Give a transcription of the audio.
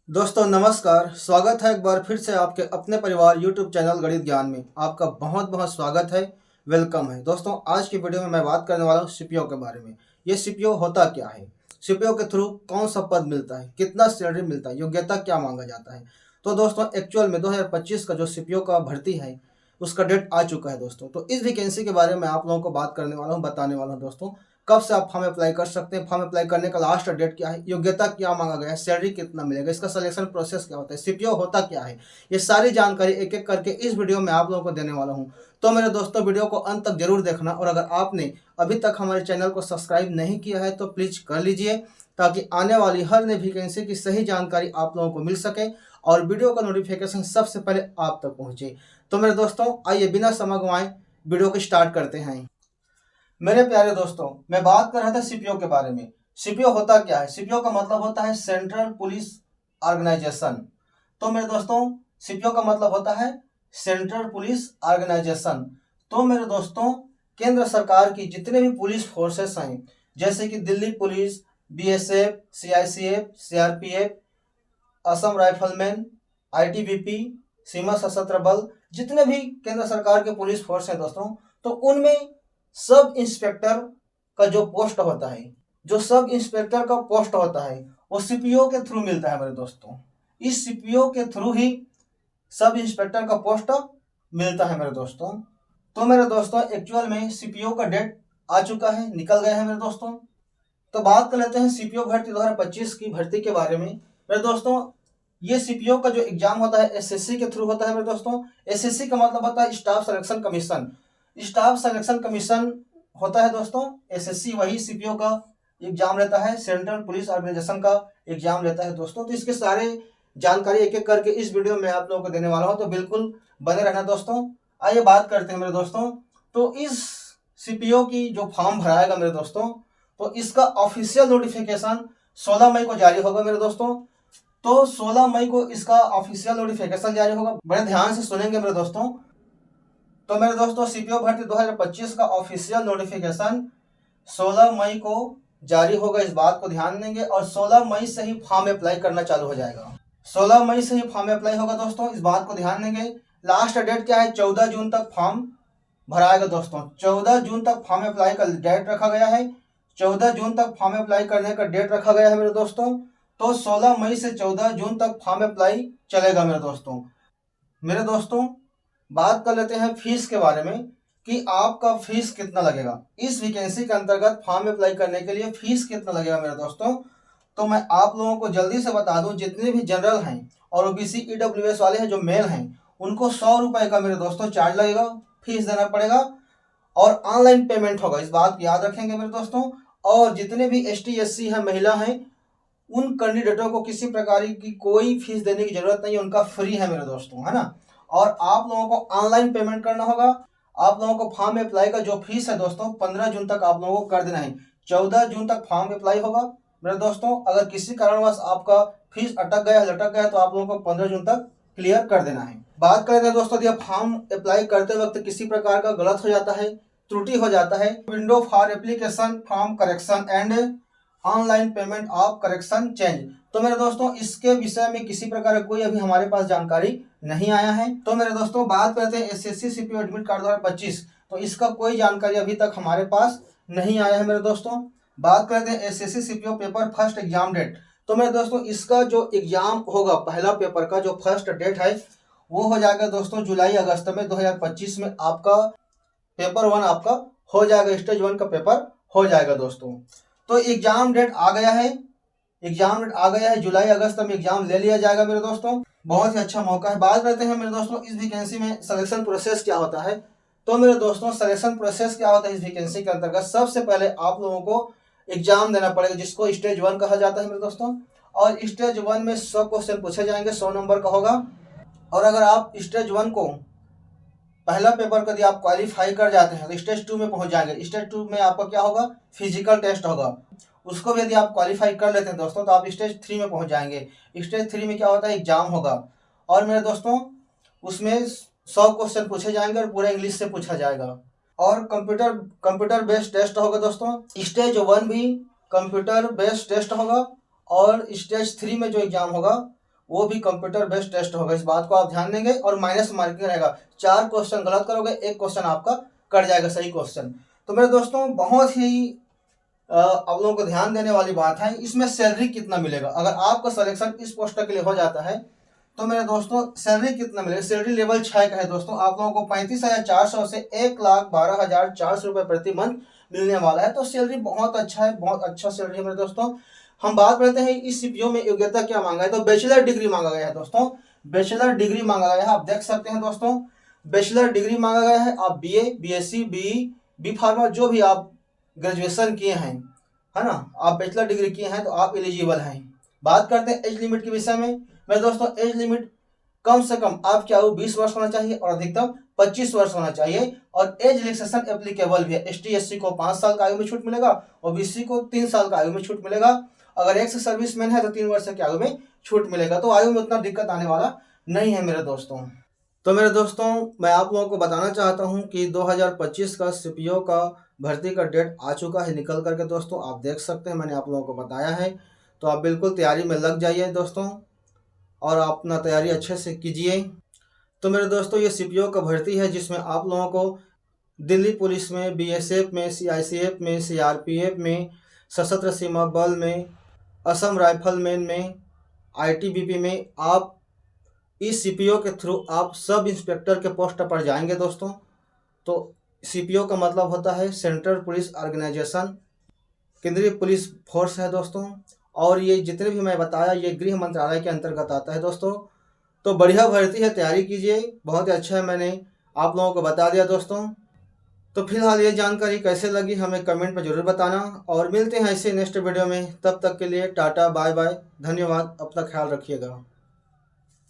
दोस्तों नमस्कार। स्वागत है एक बार फिर से आपके अपने परिवार यूट्यूब चैनल गणित ज्ञान में। आपका बहुत बहुत स्वागत है, वेलकम है। दोस्तों आज की वीडियो में मैं बात करने वाला हूँ सीपीओ के बारे में। ये सीपीओ होता क्या है, सीपीओ के थ्रू कौन सा पद मिलता है, कितना सैलरी मिलता है, योग्यता क्या मांगा जाता है। तो दोस्तों एक्चुअल में 2025 का जो सीपीओ का भर्ती है उसका डेट आ चुका है दोस्तों। तो इस वैकेंसी के बारे में आप लोगों को बात करने वाला हूँ, बताने वाला हूँ दोस्तों। कब से आप फॉर्म अप्लाई कर सकते हैं, फॉर्म अप्लाई करने का लास्ट डेट क्या है, योग्यता क्या मांगा गया है, सैलरी कितना मिलेगा, इसका सिलेक्शन प्रोसेस क्या होता है, सीपीओ होता क्या है, ये सारी जानकारी एक एक करके इस वीडियो में आप लोगों को देने वाला हूं। तो मेरे दोस्तों वीडियो को अंत तक जरूर देखना, और अगर आपने अभी तक हमारे चैनल को सब्सक्राइब नहीं किया है तो प्लीज कर लीजिए, ताकि आने वाली हर नई वैकेंसी की सही जानकारी आप लोगों को मिल सके और वीडियो का नोटिफिकेशन सबसे पहले आप तक पहुंचे। तो मेरे दोस्तों आइए बिना समय गंवाए वीडियो को स्टार्ट करते हैं। मेरे प्यारे दोस्तों, मैं बात कर रहा था सीपीओ के बारे में। सीपीओ होता क्या है? सीपीओ का मतलब होता है सेंट्रल पुलिस ऑर्गेनाइजेशन। तो मेरे दोस्तों सीपीओ का मतलब होता है सेंट्रल पुलिस ऑर्गेनाइजेशन। तो मेरे दोस्तों केंद्र सरकार की जितने भी पुलिस फोर्सेस हैं, जैसे कि Delhi police, BSF, CICF, CRPF, Assam rifleman, ITBP, सीमा सशस्त्र बल, जितने भी केंद्र सरकार के पुलिस फोर्स हैं दोस्तों, तो उनमें सब इंस्पेक्टर का जो पोस्ट होता है, जो सब इंस्पेक्टर का पोस्ट होता है, वो सीपीओ के थ्रू मिलता है मेरे दोस्तों। इस सीपीओ के थ्रू ही सब इंस्पेक्टर का पोस्ट मिलता है मेरे दोस्तों। तो मेरे दोस्तों एक्चुअल में सीपीओ का डेट आ चुका है, निकल गया है मेरे दोस्तों। तो बात कर लेते हैं सीपीओ भर्ती 2025 की भर्ती के बारे में। मेरे दोस्तों ये सीपीओ का जो एग्जाम होता है एसएससी के थ्रू होता है मेरे दोस्तों। एसएससी का मतलब होता है staff selection commission. Staff selection commission होता है दोस्तों एसएससी, वही सीपीओ का एग्जाम रहता है, सेंट्रल पुलिस ऑर्गेनाइजेशन का एग्जाम रहता है दोस्तों। तो इसके सारे जानकारी एक एक करके इस वीडियो में आप लोगों को देने वाला हूं, तो बिल्कुल बने रहना दोस्तों। आइए बात करते हैं मेरे दोस्तों। तो इस सीपीओ की जो फॉर्म भराएगा मेरे दोस्तों, तो इसका ऑफिशियल नोटिफिकेशन 16 मई को जारी होगा मेरे दोस्तों। तो 16 मई को इसका ऑफिशियल नोटिफिकेशन जारी होगा, बड़े ध्यान से सुनेंगे मेरे दोस्तों। तो मेरे दोस्तों सीपीओ भर्ती 2025 का ऑफिशियल नोटिफिकेशन 16 मई को जारी होगा, इस बात को ध्यान देंगे। और 16 मई से ही फॉर्म अप्लाई करना चालू हो जाएगा। 16 मई से ही फॉर्म अप्लाई होगा दोस्तों, इस बात को ध्यान देंगे। लास्ट डेट क्या है? 14 जून तक फॉर्म भराएगा दोस्तों। 14 जून तक फॉर्म अप्लाई का डेट रखा गया है। 14 जून तक फॉर्म अप्लाई करने का डेट रखा गया है मेरे दोस्तों। तो 16 मई से 14 जून तक फॉर्म अप्लाई चलेगा मेरे दोस्तों। मेरे दोस्तों बात कर लेते हैं फीस के बारे में कि आपका फीस कितना लगेगा। इस वैकेंसी के अंतर्गत फॉर्म अप्लाई करने के लिए फीस कितना लगेगा मेरे दोस्तों, तो मैं आप लोगों को जल्दी से बता दूं। जितने भी जनरल हैं और ओबीसी ईडब्ल्यूएस वाले हैं जो मेल हैं, उनको 100 रुपये का मेरे दोस्तों चार्ज लगेगा, फीस देना पड़ेगा। और ऑनलाइन पेमेंट होगा, इस बात को याद रखेंगे मेरे दोस्तों। और जितने भी एसटी एससी हैं, महिला हैं, उन कैंडिडेटों को किसी प्रकार की कोई फीस देने की जरूरत नहीं है, उनका फ्री है मेरे दोस्तों, है ना। और आप लोगों को ऑनलाइन पेमेंट करना होगा। आप लोगों को फॉर्म अप्लाई का जो फीस है दोस्तों 15 जून तक आप लोगों को कर देना है। 14 जून तक फॉर्म अप्लाई होगा मेरे दोस्तों। अगर किसी कारणवश आपका फीस अटक गया, लटक गया, तो आप लोगों को 15 जून तक क्लियर कर देना है। बात करते हैं दोस्तों, यदि फॉर्म अप्लाई करते वक्त किसी प्रकार का गलत हो जाता है, त्रुटि हो जाता है, window for application form correction and online payment of correction change, तो मेरे दोस्तों इसके विषय में किसी प्रकार का कोई अभी हमारे पास जानकारी नहीं आया है। तो मेरे दोस्तों बात करते हैं एसएससी सीपीओ एडमिट कार्ड 2025, तो इसका कोई जानकारी अभी तक हमारे पास नहीं आया है मेरे दोस्तों। बात करते हैं SSC CPO paper first exam date, तो मेरे दोस्तों इसका जो एग्जाम होगा पहला पेपर का जो फर्स्ट डेट है वो हो जाएगा दोस्तों जुलाई अगस्त में 2025 में आपका पेपर 1 आपका हो जाएगा, स्टेज 1 का पेपर हो जाएगा दोस्तों। तो एग्जाम डेट आ गया है, एग्जाम डेट आ गया है, जुलाई अगस्त में एग्जाम ले लिया जाएगा मेरे दोस्तों। बहुत ही अच्छा मौका है। बात करते हैं मेरे दोस्तों इस वैकेंसी में सिलेक्शन प्रोसेस क्या होता है। तो मेरे दोस्तों सिलेक्शन प्रोसेस क्या होता है इस वैकेंसी के अंतर्गत, सबसे पहले आप लोगों को एग्जाम देना पड़ेगा, जिसको स्टेज 1 कहा जाता है मेरे दोस्तों। और स्टेज 1 में 100 क्वेश्चन पूछे जाएंगे, 100 नंबर का होगा। और अगर आप स्टेज 1 को पहला पेपर को यदि आप क्वालिफाई कर जाते हैं तो स्टेज 2 में पहुंच जाएंगे। स्टेज 2 में आपका क्या होगा? फिजिकल टेस्ट होगा, उसको भी यदि आप क्वालिफाई कर लेते हैं दोस्तों तो आप स्टेज 3 में पहुंच जाएंगे। स्टेज 3 में क्या होता है? एग्जाम होगा, और मेरे दोस्तों उसमें 100 क्वेश्चन पूछे जाएंगे और पूरा इंग्लिश से पूछा जाएगा। और कंप्यूटर बेस्ड टेस्ट होगा दोस्तों। स्टेज 1 भी कंप्यूटर बेस्ड टेस्ट होगा, और स्टेज 3 में जो एग्जाम होगा वो भी कंप्यूटर बेस्ड टेस्ट होगा, इस बात को आप ध्यान देंगे। और माइनस मार्किंग रहेगा, 4 क्वेश्चन गलत करोगे 1 क्वेश्चन आपका कट जाएगा, सही क्वेश्चन। तो मेरे दोस्तों बहुत ही आप लोगों को ध्यान देने वाली बात है, इसमें सैलरी कितना मिलेगा। अगर आपका सिलेक्शन इस पोस्ट के लिए हो जाता है तो मेरे दोस्तों सैलरी कितना मिलेगा। सैलरी लेवल 6 का है दोस्तों, आप लोगों को 35,400 से 1,12,400 रुपये प्रति मंथ मिलने वाला है। तो सैलरी बहुत अच्छा है, बहुत अच्छा सैलरी है मेरे दोस्तों। हम बात करते हैं इस सीपीओ में योग्यता क्या मांगा है, तो बैचलर डिग्री मांगा गया है दोस्तों, बैचलर डिग्री मांगा गया है। आप देख सकते हैं दोस्तों, बैचलर डिग्री मांगा गया है। आप बीए, बीएससी, बी फार्मा जो भी आप ग्रेजुएशन किए हैं, है ना, आप बैचलर डिग्री किए हैं तो आप एलिजिबल हैं। बात करते हैं एज लिमिट के विषय में। मेरे दोस्तों एज लिमिट कम से कम आपकी आयु 20 वर्ष होना चाहिए और अधिकतम 25 वर्ष होना चाहिए। और एज रिलैक्सेशन एप्लीकेबल भी है, एसटी एससी को 5 साल का आयु में छूट मिलेगा, ओबीसी को 3 साल का आयु में छूट मिलेगा। अगर एक्स सर्विसमैन है तो 3 वर्ष की आयु में छूट मिलेगा। तो आयु में उतना दिक्कत आने वाला नहीं है मेरे दोस्तों। तो मेरे दोस्तों मैं आप लोगों को बताना चाहता हूं कि 2025 का सीपीओ का भर्ती का डेट आ चुका है निकल करके दोस्तों, आप देख सकते हैं, मैंने आप लोगों को बताया है। तो आप बिल्कुल तैयारी में लग जाइए दोस्तों और आप अपना तैयारी अच्छे से कीजिए। तो मेरे दोस्तों ये सीपीओ का भर्ती है जिसमें आप लोगों को दिल्ली पुलिस में, बीएसएफ में, सीआईसीएफ में, सीआरपीएफ में, सशस्त्र सीमा बल में, असम राइफलमैन में, आईटीबीपी में आप इस सीपीओ के थ्रू आप सब इंस्पेक्टर के पोस्ट पर जाएंगे दोस्तों। तो सीपीओ का मतलब होता है सेंट्रल पुलिस ऑर्गेनाइजेशन, केंद्रीय पुलिस फोर्स है दोस्तों। और ये जितने भी मैं बताया ये गृह मंत्रालय के अंतर्गत आता है दोस्तों। तो बढ़िया भर्ती है, तैयारी कीजिए, बहुत ही अच्छा है, मैंने आप लोगों को बता दिया दोस्तों। तो फिलहाल ये जानकारी कैसे लगी हमें कमेंट में ज़रूर बताना और मिलते हैं ऐसे नेक्स्ट वीडियो में। तब तक के लिए टाटा बाय बाय, धन्यवाद, अपना ख्याल रखिएगा।